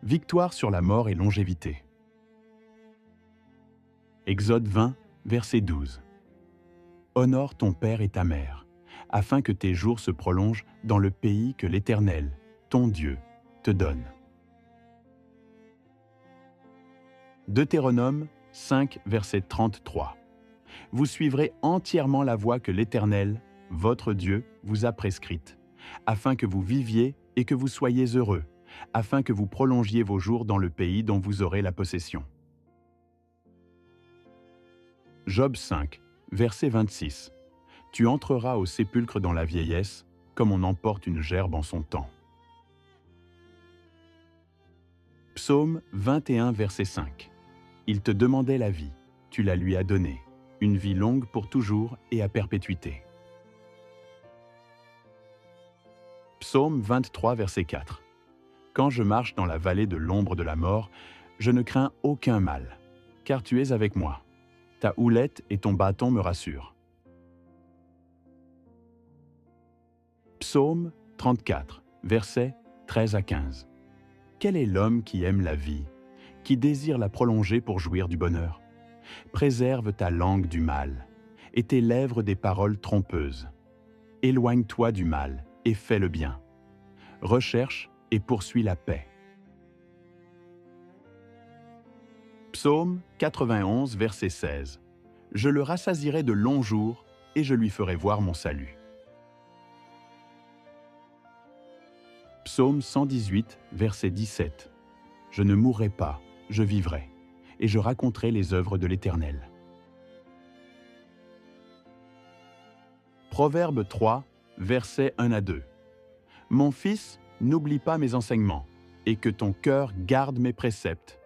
Victoire sur la mort et longévité. Exode 20, verset 12. Honore ton père et ta mère, afin que tes jours se prolongent dans le pays que l'Éternel, ton Dieu, te donne. Deutéronome 5, verset 33. Vous suivrez entièrement la voie que l'Éternel, votre Dieu, vous a prescrite, afin que vous viviez et que vous soyez heureux, afin que vous prolongiez vos jours dans le pays dont vous aurez la possession. Job 5, verset 26. Tu entreras au sépulcre dans la vieillesse, comme on emporte une gerbe en son temps. Psaume 21, verset 5. Il te demandait la vie, tu la lui as donnée, une vie longue pour toujours et à perpétuité. Psaume 23, verset 4. Quand je marche dans la vallée de l'ombre de la mort, je ne crains aucun mal, car tu es avec moi. Ta houlette et ton bâton me rassurent. Psaume 34, versets 13 à 15. Quel est l'homme qui aime la vie, qui désire la prolonger pour jouir du bonheur? Préserve ta langue du mal, et tes lèvres des paroles trompeuses. Éloigne-toi du mal et fais le bien. Recherche et poursuis la paix. Psaume 91, verset 16. Je le rassasierai de longs jours et je lui ferai voir mon salut. Psaume 118, verset 17. Je ne mourrai pas, je vivrai, et je raconterai les œuvres de l'Éternel. Proverbe 3, versets 1 à 2. Mon fils, n'oublie pas mes enseignements, et que ton cœur garde mes préceptes,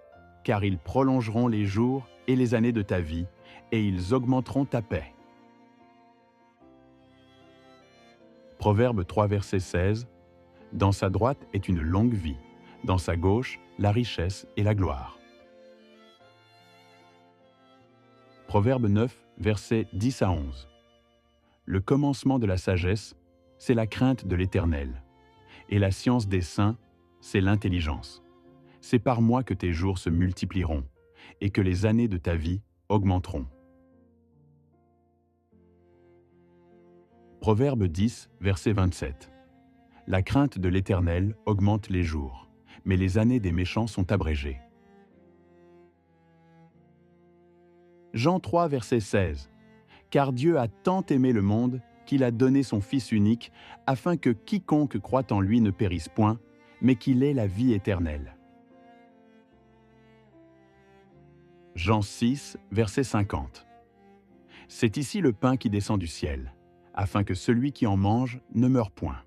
car ils prolongeront les jours et les années de ta vie, et ils augmenteront ta paix. Proverbe 3, verset 16. Dans sa droite est une longue vie, dans sa gauche, la richesse et la gloire. Proverbe 9, versets 10 à 11. Le commencement de la sagesse, c'est la crainte de l'Éternel, et la science des saints, c'est l'intelligence. C'est par moi que tes jours se multiplieront, et que les années de ta vie augmenteront. Proverbe 10, verset 27. La crainte de l'Éternel augmente les jours, mais les années des méchants sont abrégées. Jean 3, verset 16. Car Dieu a tant aimé le monde qu'il a donné son Fils unique, afin que quiconque croit en lui ne périsse point, mais qu'il ait la vie éternelle. Jean 6, verset 50. C'est ici le pain qui descend du ciel, afin que celui qui en mange ne meure point.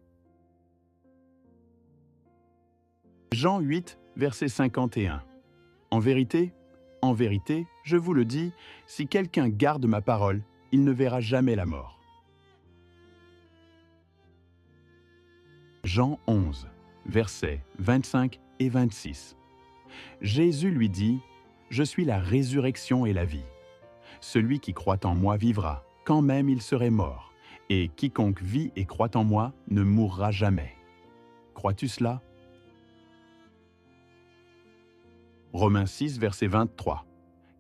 Jean 8, verset 51. En vérité, je vous le dis, si quelqu'un garde ma parole, il ne verra jamais la mort. Jean 11, versets 25 et 26. Jésus lui dit, « Je suis la résurrection et la vie. Celui qui croit en moi vivra, quand même il serait mort, et quiconque vit et croit en moi ne mourra jamais. » Crois-tu cela? Romains 6, verset 23.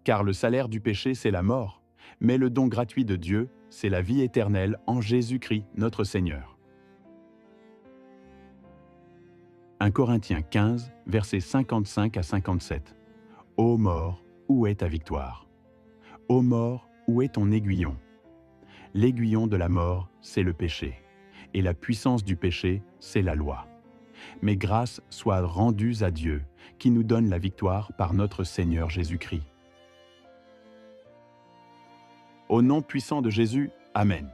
Car le salaire du péché, c'est la mort, mais le don gratuit de Dieu, c'est la vie éternelle en Jésus-Christ, notre Seigneur. 1 Corinthiens 15, versets 55 à 57. Ô mort, où est ta victoire? Ô mort, où est ton aiguillon? L'aiguillon de la mort, c'est le péché, et la puissance du péché, c'est la loi. Mais grâce soit rendue à Dieu, qui nous donne la victoire par notre Seigneur Jésus-Christ. Au nom puissant de Jésus, Amen.